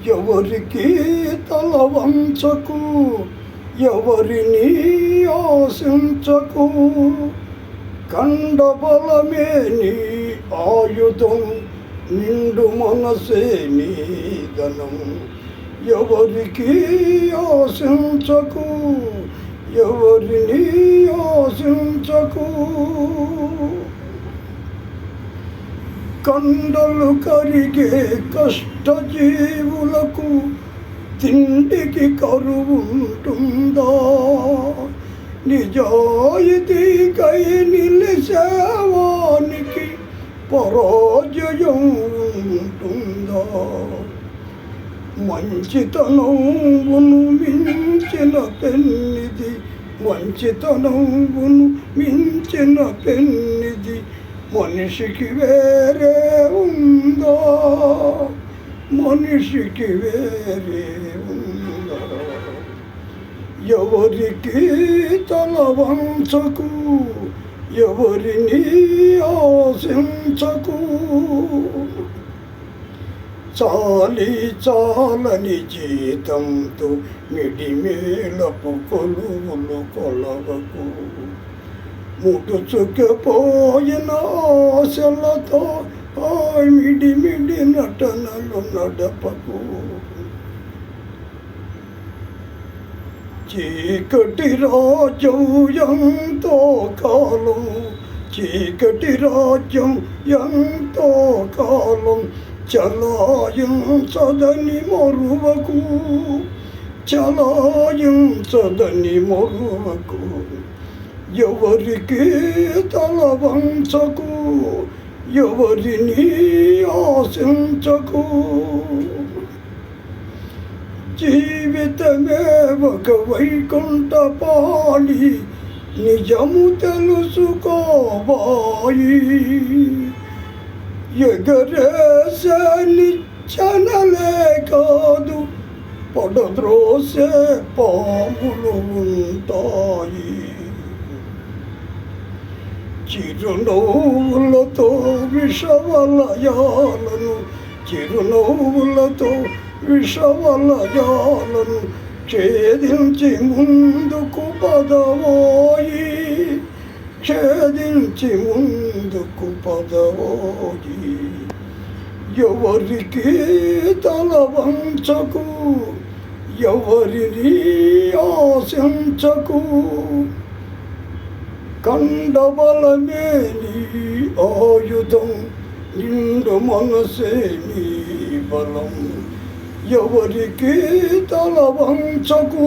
ఎవరికి తల వంచకు, ఎవరిని ఆశించకు. కండబలమే నీ ఆయుధం, నిండు మనసే నీ ధనం. ఎవరికి ఆశించకు, ఎవరిని ఆశించకు. కండలు కరిగే కష్టజీవులకు తిండికి కరువుంటుందా? నిజాయితీకై నిలిసేవానికి పరాజయం ఉంటుందా? మంచితనమును మించిన పెన్నిది, మంచితనమును మించిన పెన్నిది మనిషికి వేరే ఉందా? మనిషికి వేరే ఉందా? ఎవరికి తల వంచకు, ఎవరిని ఆశించకు. చాలి చాలని జీతంతో మిడిమేలపు కొలువులు కొలవకు. ముడుచుకుపోయిన ఆశలతో మిడిమిడి నటనలు నడపకు. చీకటి రాజ్యం ఎంతో కాలం, చీకటి రాజ్యం ఎంతో కాలం చలాయించదని మరువకు, చలాయించదని మరువకు. ఎవరికి తల వంచకు, ఎవరిని ఆశించకు. జీవితమే ఒక వైకుంఠపాళి, నిజము తెలుసుకోబాయి. ఎగరేసే నిచ్చెనలే కాదు, పడద్రోసే పాములు ఉంటాయి. చిరునవ్వులతో విషవలయాలను, చిరునవ్వులతో విషవలయాలను ఛేదించి ముందుకు పదవోయి, ఛేదించి ముందుకు పదవోయి. ఎవరికి తల వంచకు, ఎవరిని ఆశించకు. కండబలమే నీ ఆయుధం, నిండు మనసే నీ బలం. ఎవరికి తల వంచకు.